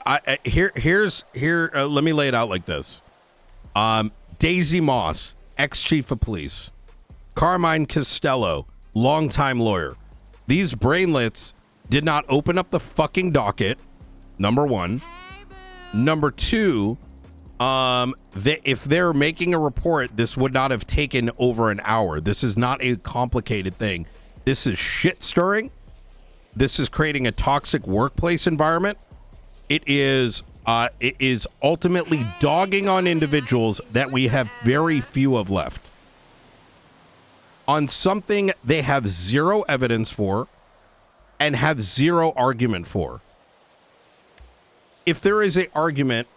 Let me lay it out like this. Daisy Moss, ex-chief of police. Carmine Costello, longtime lawyer. These brainlets did not open up the fucking docket, number one. Number two, if they're making a report, this would not have taken over an hour. This is not a complicated thing. This is shit stirring. This is creating a toxic workplace environment. It is ultimately dogging on individuals that we have very few of left on something they have zero evidence for and have zero argument for. If there is an argument,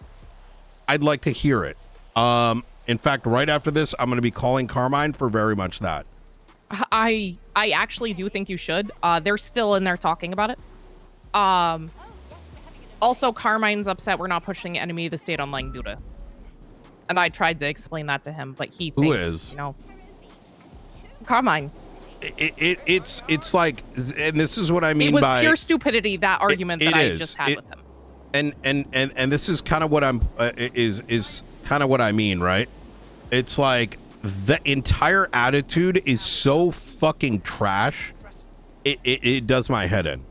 I'd like to hear it. In fact, right after this, I'm going to be calling Carmine for very much that. I actually do think you should. They're still in there talking about it. Also, Carmine's upset we're not pushing Enemy of the State on Langduda. And I tried to explain that to him, but he thinks, who is? You know, Carmine. It's like, and this is what I mean by... It was pure stupidity, that argument that I just had with him. And this is kind of what I'm is kind of what I mean, right? It's like the entire attitude is so fucking trash. It does my head in.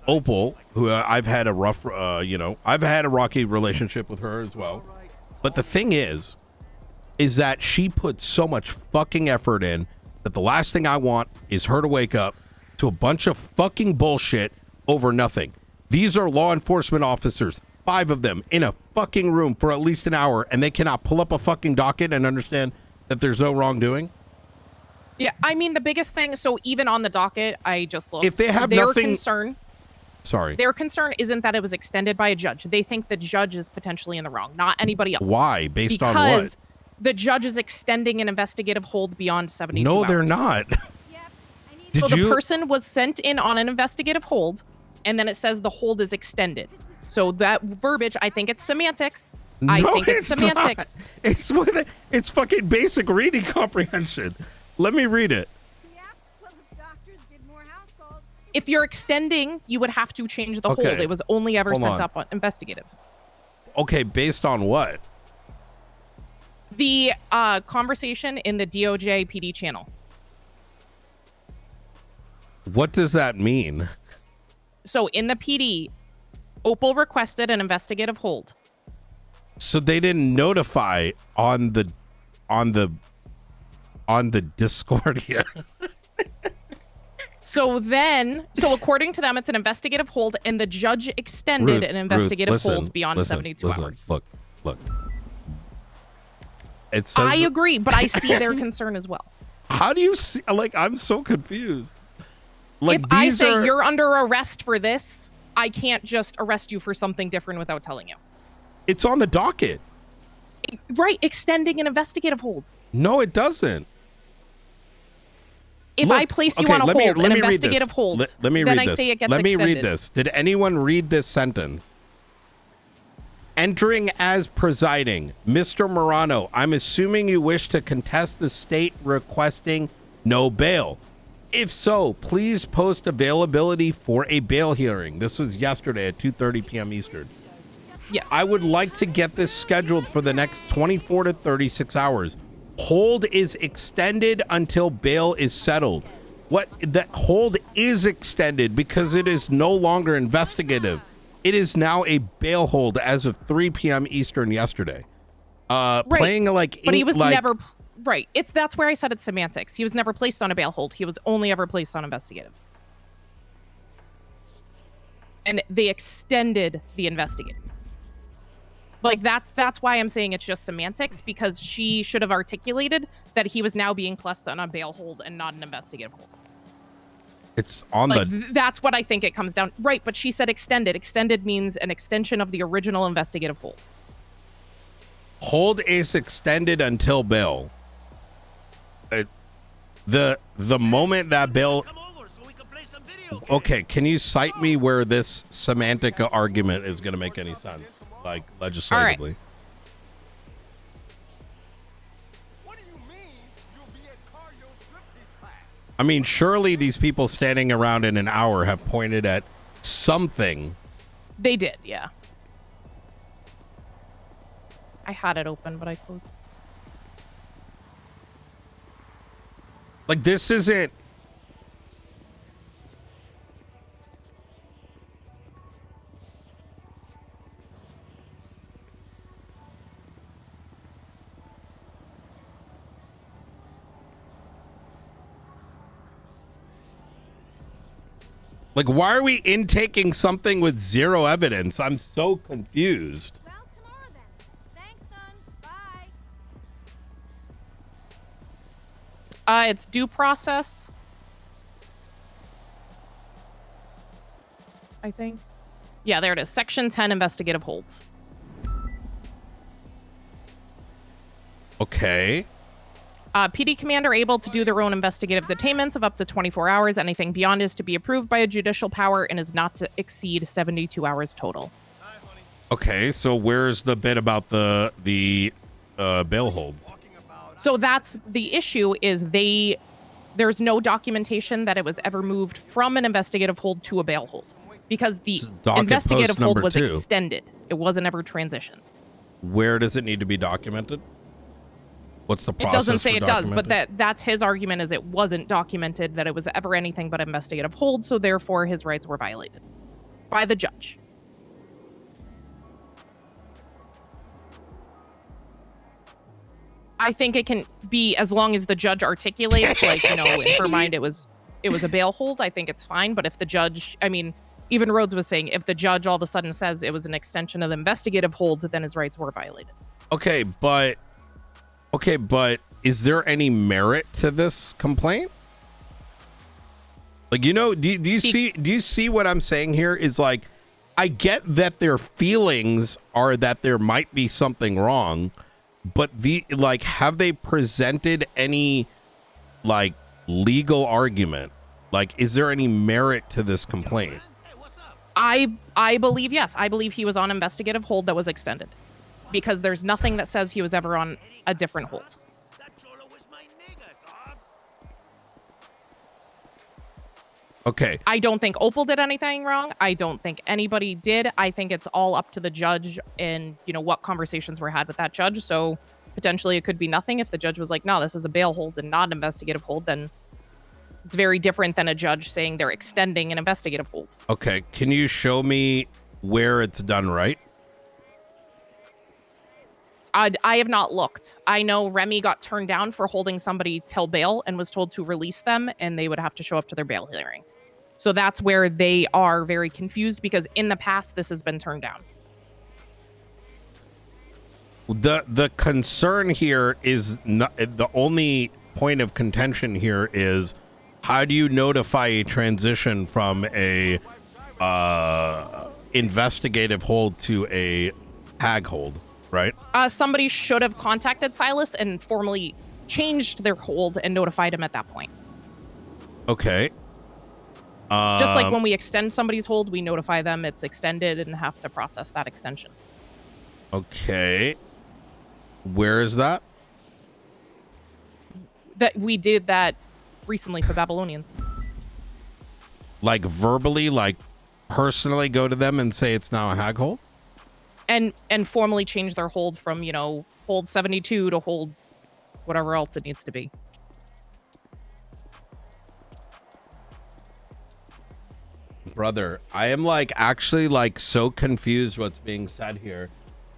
Opal, who I've had a rough, I've had a rocky relationship with her as well. But the thing is that she put so much fucking effort in that the last thing I want is her to wake up to a bunch of fucking bullshit over nothing. These are law enforcement officers, 5 of them in a fucking room for at least an hour, and they cannot pull up a fucking docket and understand that there's no wrongdoing. Yeah, I mean, the biggest thing, so even on the docket, I just looked. If they have their nothing... concern... Sorry. Their concern isn't that it was extended by a judge. They think the judge is potentially in the wrong, not anybody else. Why? Based on what? Because the judge is extending an investigative hold beyond 72 hours. No, they're not. So the person was sent in on an investigative hold, and then it says the hold is extended. So that verbiage, I think it's semantics. I think it's semantics. Not. It's fucking basic reading comprehension. Let me read it. If you're extending, you would have to change the hold. It was only ever sent up on investigative. Okay, based on what? The conversation in the DOJ PD channel. What does that mean? So in the PD, Opal requested an investigative hold. So they didn't notify on the Discord here. So according to them, it's an investigative hold, and the judge extended an investigative hold beyond 72 hours. Look. It says I agree, but I see their concern as well. How do you see? Like, I'm so confused. Like, if I say you're under arrest for this, I can't just arrest you for something different without telling you. It's on the docket. Right, extending an investigative hold. No, it doesn't. If I place you on a hold, an investigative hold, then I say it gets extended. Let me read this. Did anyone read this sentence? Entering as presiding, Mr. Morano, I'm assuming you wish to contest the state requesting no bail. If so, please post availability for a bail hearing. This was yesterday at 2:30 p.m. Eastern. Yes. I would like to get this scheduled for the next 24 to 36 hours. Hold is extended until bail is settled. What? The hold is extended because it is no longer investigative. It is now a bail hold as of 3 p.m. Eastern yesterday. Right. Playing like... But he was never... Right. That's where I said it's semantics. He was never placed on a bail hold. He was only ever placed on investigative. And they extended the investigative. Like, that's why I'm saying it's just semantics, because she should have articulated that he was now being placed on a bail hold and not an investigative hold. It's on That's what I think it comes down. Right, but she said extended. Extended means an extension of the original investigative hold. Hold is extended until bail. The moment that bail... Okay, can you cite me where this semantic argument is going to make any sense? Like, legislatively. Right. What do you mean you'll be at Cario's striptease class? I mean, surely these people standing around in an hour have pointed at something They did, yeah. I had it open, but I closed. Like, this isn't... Like, why are we intaking something with zero evidence? I'm so confused. Well, tomorrow then. Thanks, son. Bye. It's due process. I think. Yeah, there it is. Section 10, investigative holds. Okay. PD commander able to do their own investigative detainments of up to 24 hours. Anything beyond is to be approved by a judicial power and is not to exceed 72 hours total. Okay, so where's the bit about the bail holds? So that's the issue is there's no documentation that it was ever moved from an investigative hold to a bail hold because the Docket investigative post hold number was 2. extended. It wasn't ever transitioned. Where does it need to be documented? What's the It process? doesn't say for it does, but documenting? that's his argument is it wasn't documented that it was ever anything but investigative hold, so therefore his rights were violated by the judge. I think it can be as long as the judge articulates, like, you know, in her mind it was a bail hold, I think it's fine. But if the judge, I mean, even Rhodes was saying, if the judge all of a sudden says it was an extension of the investigative hold, then his rights were violated. Okay, but is there any merit to this complaint? Like, you know, do you see what I'm saying here? Is like, I get that their feelings are that there might be something wrong, but have they presented any like legal argument? Like, is there any merit to this complaint? I believe yes. I believe he was on investigative hold that was extended because there's nothing that says he was ever on a different hold. Okay. I don't think Opal did anything wrong. I don't think anybody did. I think it's all up to the judge and, you know, what conversations were had with that judge. So potentially it could be nothing. If the judge was like, no, this is a bail hold and not an investigative hold, then it's very different than a judge saying they're extending an investigative hold. Okay. Can you show me where it's done right? I have not looked. I know Remy got turned down for holding somebody till bail and was told to release them and they would have to show up to their bail hearing. So that's where they are very confused because in the past, this has been turned down. The concern here is not, the only point of contention here is how do you notify a transition from a investigative hold to a hag hold, right? Somebody should have contacted Silas and formally changed their hold and notified him at that point. Okay. Just like when we extend somebody's hold, we notify them it's extended and have to process that extension. Okay. Where is that? That we did that recently for Babylonians. Like verbally, like personally go to them and say it's now a hag hold? And formally change their hold from, you know, hold 72 to hold whatever else it needs to be. Brother, I am like actually like so confused what's being said here.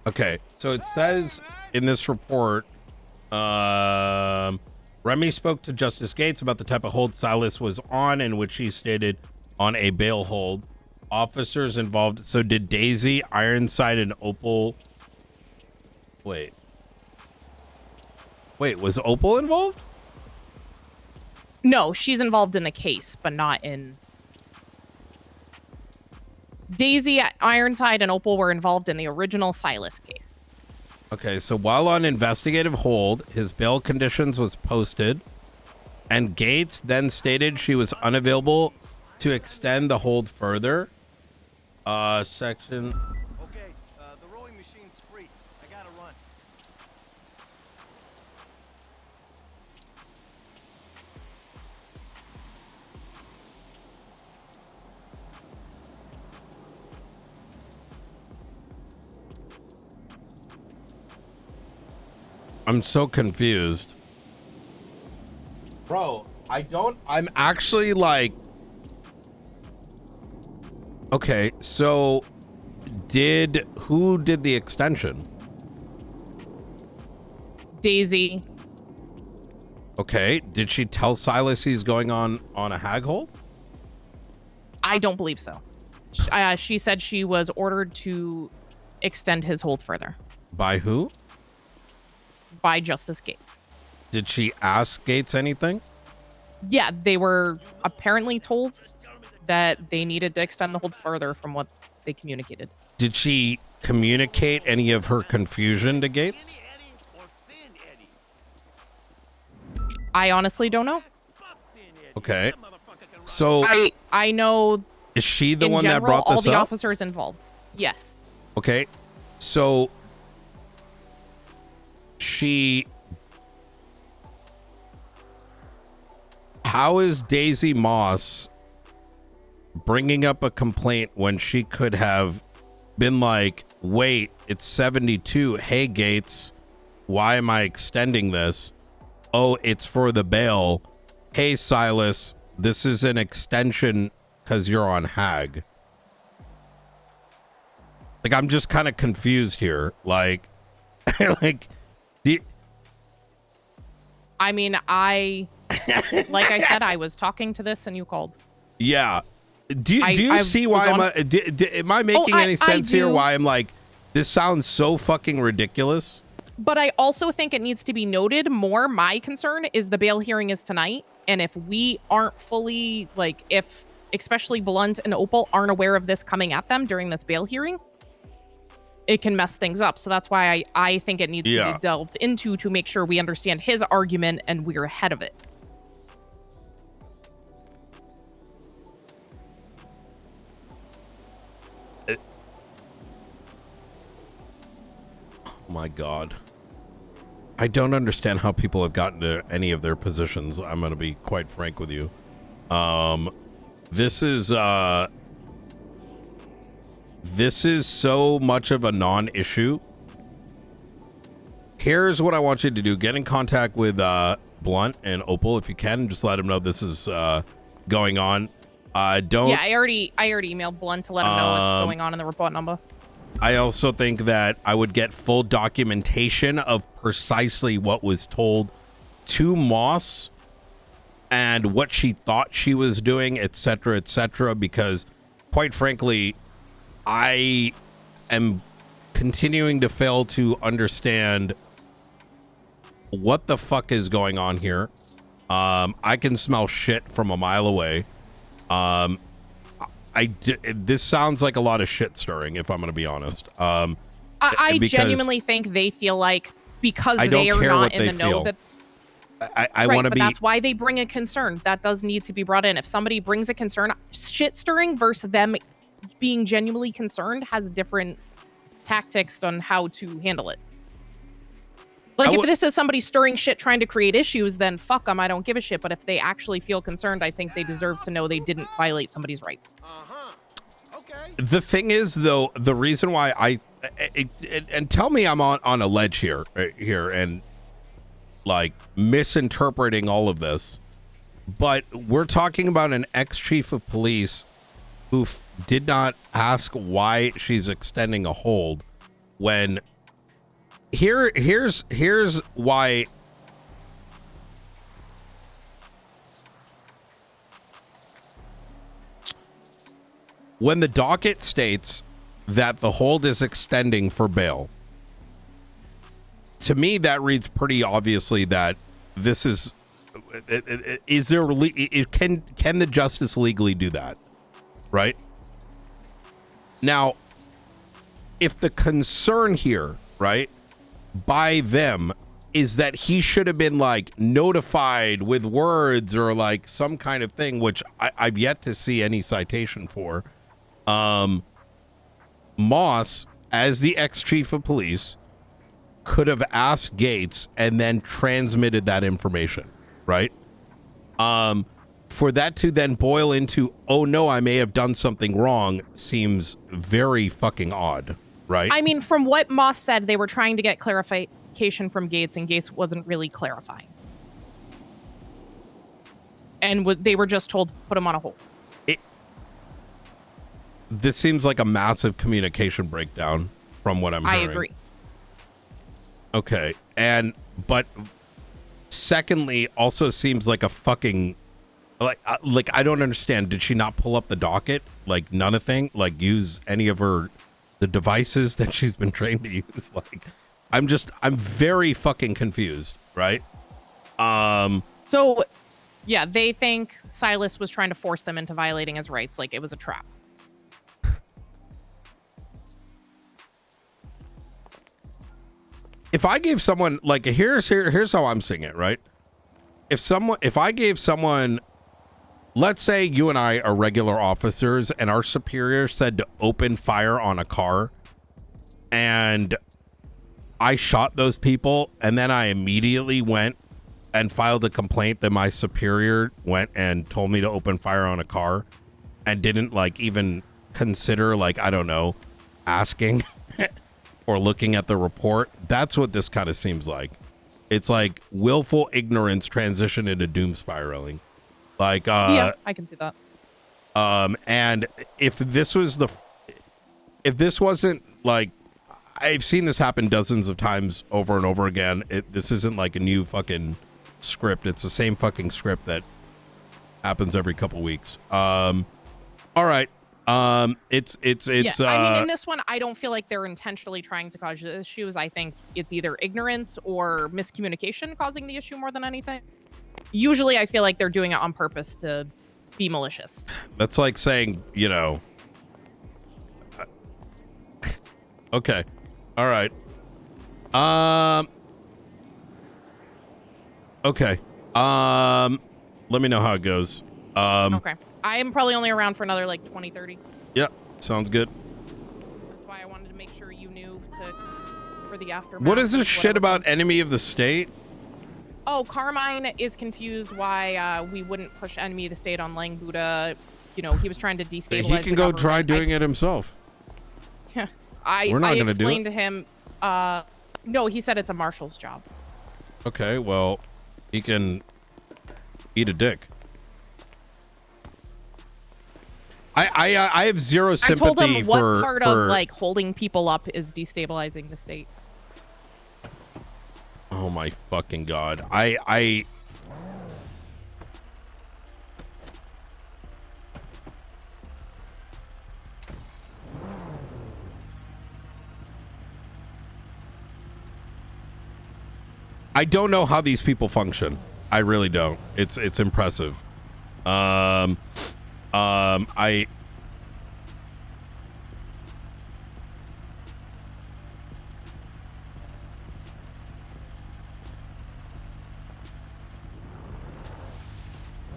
Okay, so it says in this report, Remy spoke to Justice Gates about the type of hold Silas was on, in which he stated on a bail hold. Officers involved. So did Daisy, Ironside, and Opal? Wait, was Opal involved? No, she's involved in the case, but not in... Daisy, Ironside, and Opal were involved in the original Silas case. Okay, so while on investigative hold, his bail conditions was posted, and Gates then stated she was unavailable to extend the hold further. Section... Okay, the rowing machine's free. I gotta run. I'm so confused. Bro, I'm actually like, okay, so who did the extension? Daisy. Okay, did she tell Silas he's going on a hag hold? I don't believe so. She said she was ordered to extend his hold further By who? by Justice Gates. Did she ask Gates anything? Yeah, they were apparently told that they needed to extend the hold further from what they communicated. Did she communicate any of her confusion to Gates? I honestly don't know. Okay. So I know is she the in one that general, brought all this the up? officers involved. Yes. Okay. So how is Daisy Moss bringing up a complaint when she could have been like, wait, it's 72. Hey, Gates, why am I extending this? Oh, it's for the bail. Hey, Silas, this is an extension because you're on hag. Like, I'm just kind of confused here. Like, I mean, like I said, I was talking to this and you called. yeah. Do you see why am I making any sense here? Why I'm like, this sounds so fucking ridiculous. But I also think it needs to be noted more. My concern is the bail hearing is tonight. And if we aren't fully, like, if especially Blunt and Opal aren't aware of this coming at them during this bail hearing, it can mess things up. So that's why I think it needs to be delved into to make sure we understand his argument and we're ahead of it. Oh my God. I don't understand how people have gotten to any of their positions. I'm going to be quite frank with you. This is so much of a non-issue. Here's what I want you to do. Get in contact with Blunt and Opal if you can. Just let them know this is going on. Don't. Yeah, I already emailed Blunt to let him know what's going on in the report number. I also think that I would get full documentation of precisely what was told to Moss and what she thought she was doing, etc., because quite frankly, I am continuing to fail to understand what the fuck is going on here. I can smell shit from a mile away. This sounds like a lot of shit stirring, if I'm going to be honest. I genuinely think they feel like because they are not in the know that. I want to be. That's why they bring a concern. That does need to be brought in. If somebody brings a concern, shit stirring versus them being genuinely concerned has different tactics on how to handle it. Like, if this is somebody stirring shit trying to create issues, then fuck them. I don't give a shit. But if they actually feel concerned, I think they deserve to know they didn't violate somebody's rights. Okay. The thing is, though, the reason why and tell me I'm on a ledge here and like misinterpreting all of this, but we're talking about an ex-chief of police who did not ask why she's extending a hold when here's why. When the docket states that the hold is extending for bail, to me that reads pretty obviously that this is can the justice legally do that, right? Now, if the concern here, right, by them is that he should have been like notified with words or like some kind of thing, which I've yet to see any citation for. Moss, as the ex-chief of police, could have asked Gates and then transmitted that information, right? For that to then boil into, oh no, I may have done something wrong, seems very fucking odd, right? I mean, from what Moss said, they were trying to get communication from Gates, and Gates wasn't really clarifying. And they were just told to put him on a hold. This seems like a massive communication breakdown from what I'm hearing. I agree. Okay. But secondly, also seems like a fucking, like I don't understand. Did she not pull up the docket? Like none of thing? Like use any of the devices that she's been trained to use? Like, I'm very fucking confused, right? So, yeah, they think Silas was trying to force them into violating his rights, like it was a trap. If I gave someone, like, here's how I'm seeing it, right? If I gave someone, let's say you and I are regular officers and our superior said to open fire on a car, and I shot those people, and then I immediately went and filed a complaint that my superior went and told me to open fire on a car and didn't, like, even consider, like, I don't know, asking or looking at the report. That's what this kind of seems like. It's like willful ignorance transition into doom spiraling. Like, yeah, I can see that. And if this wasn't like, I've seen this happen dozens of times over and over again. This isn't like a new fucking script. It's the same fucking script that happens every couple weeks. All right. It's yeah, I mean, in this one, I don't feel like they're intentionally trying to cause issues. I think it's either ignorance or miscommunication causing the issue more than anything. Usually, I feel like they're doing it on purpose to be malicious. That's like saying, you know, okay. All right. Okay. Let me know how it goes. Okay. I am probably only around for another like 20, 30. Yeah, sounds good. That's why I wanted to make sure you knew for the aftermath. What is this shit about enemy of the state? Oh, Carmine is confused why we wouldn't push enemy of the state on Lang Buddha. You know, he was trying to destabilize. He can go try doing it himself. Yeah, We're not going to do it. I explained to him. No, he said it's a marshal's job. Okay, well, he can eat a dick. I have zero sympathy I told him what part for of like holding people up is destabilizing the state. Oh my fucking god. I don't know how these people function. I really don't. It's impressive.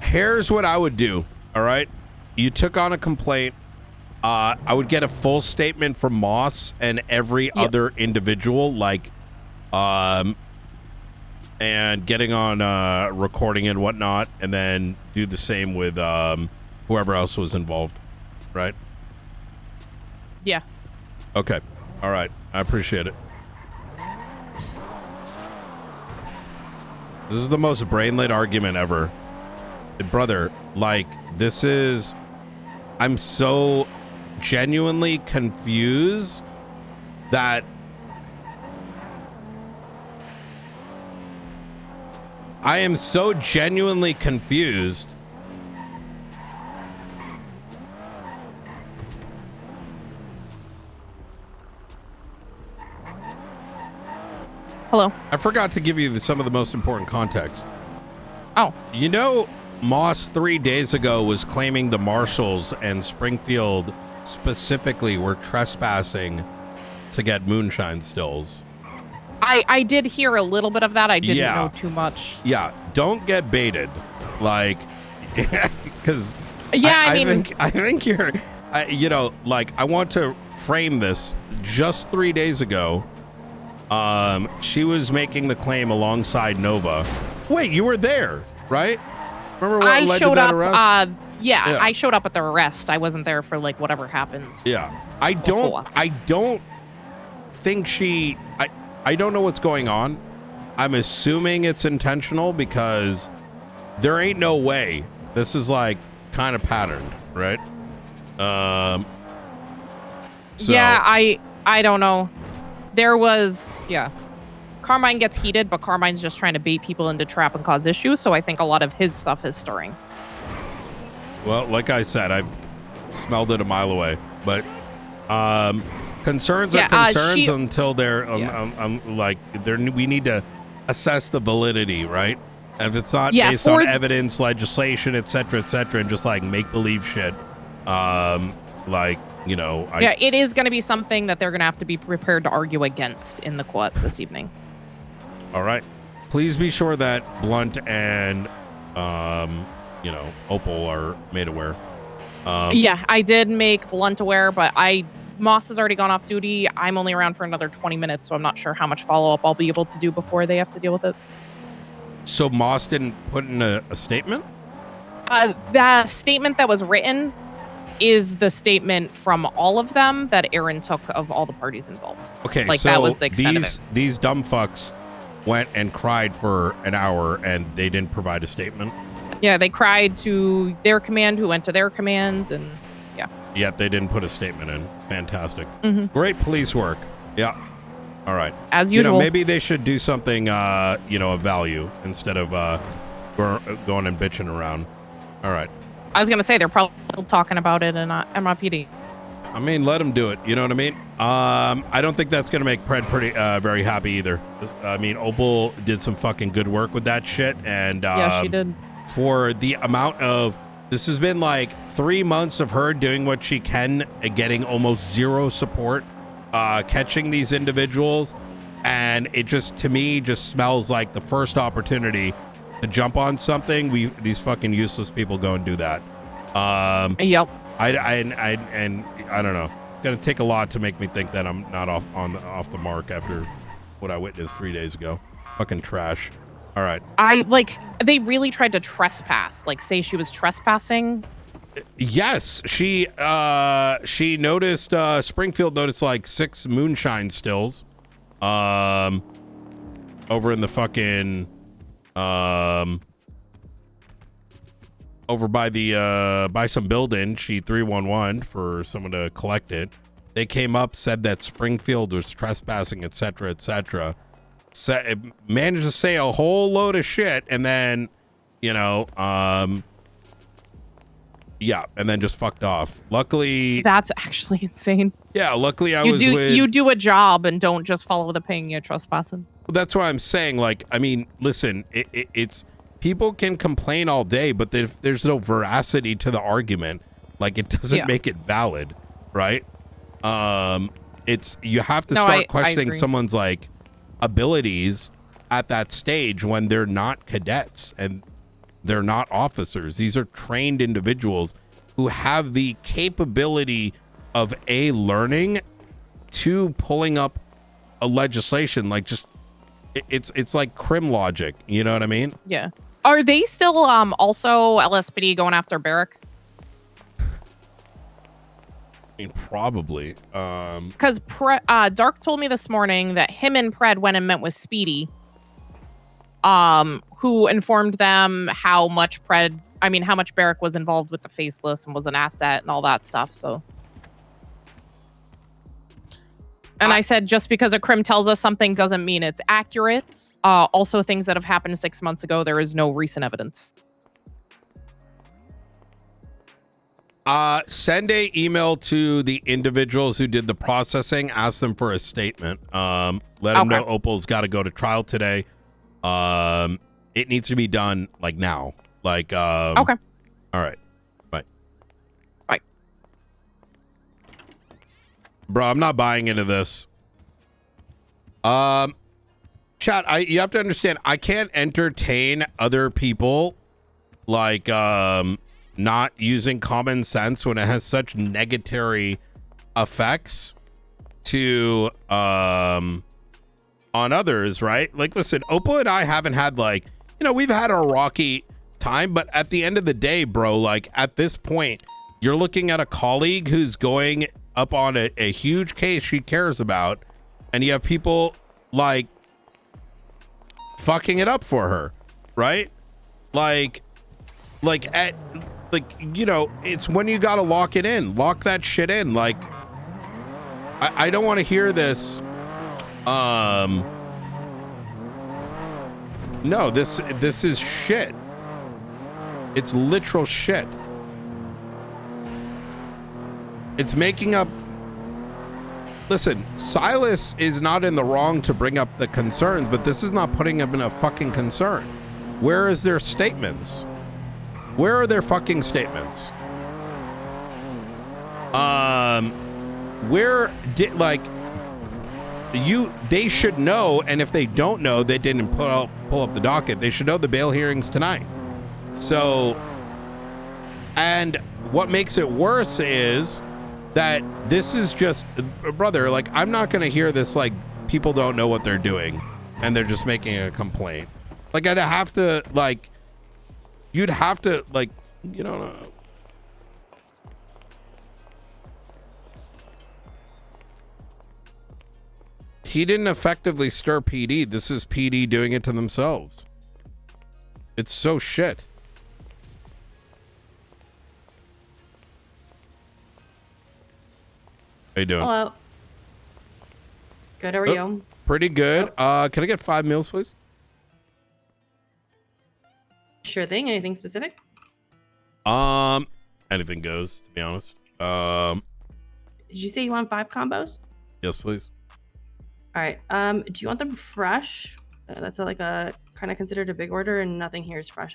Here's what I would do. All right. You took on a complaint. I would get a full statement from Moss and every other individual, like, and getting on recording and whatnot, and then do the same with whoever else was involved, right? Yeah. Okay. All right. I appreciate it. This is the most brainlit argument ever. Brother, like, this is... I'm so genuinely confused that... I am so genuinely confused. Hello. I forgot to give you some of the most important context. Oh. You know, Moss 3 days ago was claiming the marshals and Springfield specifically were trespassing to get moonshine stills. I did hear a little bit of that. I didn't know too much. Yeah, don't get baited, like, because I think you're, you know, like, I want to frame this. Just 3 days ago, she was making the claim alongside Nova. Wait, you were there, right? Remember what led to that arrest? Yeah, I showed up at the arrest. I wasn't there for like whatever happens. Yeah, I don't think she. I don't know what's going on. I'm assuming it's intentional because there ain't no way. This is like kind of patterned, right? So, yeah, I don't know. There was, yeah. Carmine gets heated, but Carmine's just trying to bait people into trap and cause issues. So I think a lot of his stuff is stirring. well, like I said, I smelled it a mile away. But concerns are concerns until they're we need to assess the validity, right? And if it's not based on evidence, legislation, et cetera, and just like make believe shit, it is going to be something that they're going to have to be prepared to argue against in the court this evening. All right. Please be sure that Blunt and, Opal are made aware. Yeah, I did make Blunt aware, but Moss has already gone off duty. I'm only around for another 20 minutes, so I'm not sure how much follow-up I'll be able to do before they have to deal with it. So Moss didn't put in a statement? The statement that was written is the statement from all of them that Aaron took of all the parties involved. Okay, like so that was the extent of it. These dumb fucks went and cried for an hour and they didn't provide a statement? Yeah, they cried to their command, who went to their commands, and yeah. Yet they didn't put a statement in. Fantastic. Mm-hmm. Great police work. Yeah. All right. As usual. Maybe they should do something, of value instead of going and bitching around. All right. I was going to say, they're probably still talking about it in MRPD. I mean, let them do it. You know what I mean? I don't think that's going to make Pred very happy either. Opal did some fucking good work with that shit. And yeah, she did. For the amount of... This has been like 3 months of her doing what she can, getting almost zero support, catching these individuals. And it just, to me, just smells like the first opportunity to jump on something. These fucking useless people go and do that. Yep. I don't know. It's gonna take a lot to make me think that I'm not off the mark after what I witnessed 3 days ago. Fucking trash. All right. They really tried to trespass, say she was trespassing. Yes, she noticed. Springfield noticed like 6 moonshine stills, over in the fucking, over by the by some building. She 311 for someone to collect it. They came up, said that Springfield was trespassing, etc., etc. Managed to say a whole load of shit, and then, and then just fucked off. Luckily, that's actually insane. Yeah, luckily you do a job and don't just follow the ping. You're trespassing. That's what I'm saying. Listen, it's people can complain all day, but if there's no veracity to the argument, it doesn't make it valid, right? You have to start questioning someone's abilities at that stage when they're not cadets and they're not officers. These are trained individuals who have the capability of learning, to pulling up a legislation. It's like crim logic, you know what I mean? Yeah. Are they still also LSPD going after Barrick? Probably. Because Dark told me this morning that him and Pred went and met with Speedy, who informed them how much Barrick was involved with the Faceless and was an asset and all that stuff. So, and I said, just because a crim tells us something doesn't mean it's accurate. Also, things that have happened 6 months ago, there is no recent evidence. Send a email to the individuals who did the processing. Ask them for a statement. Let them know Opal's got to go to trial today. It needs to be done now. Okay. All right. Bye. Bye. Bro, I'm not buying into this. Chat, you have to understand, I can't entertain other people not using common sense when it has such negatory effects to on others, right? Listen, Opal and I haven't had we've had a rocky time, but at the end of the day, bro, at this point, you're looking at a colleague who's going up on a huge case she cares about, and you have people like fucking it up for her, right? Like you know, it's when you gotta lock it in, lock that shit in. Like I don't want to hear this. No, this is shit. It's literal shit. It's making up. Listen, Silas is not in the wrong to bring up the concerns, but this is not putting him in a fucking concern. Where is their statements? Where are their fucking statements? Where did, like, they should know, and if they don't know, they didn't pull up the docket. They should know the bail hearings tonight. So, and what makes it worse is that this is just, brother, like, I'm not gonna hear this like people don't know what they're doing and they're just making a complaint. Like, I'd have to, like, you'd have to, like, you know, he didn't effectively stir PD. This is PD doing it to themselves. It's so shit. How you doing? Hello. Good, how are you? Pretty good. Can I get 5 meals, please? Sure thing. Anything specific? Anything goes, to be honest. Did you say you want 5 combos? Yes, please. All right. Do you want them fresh? That's like a kind of considered a big order, and nothing here is fresh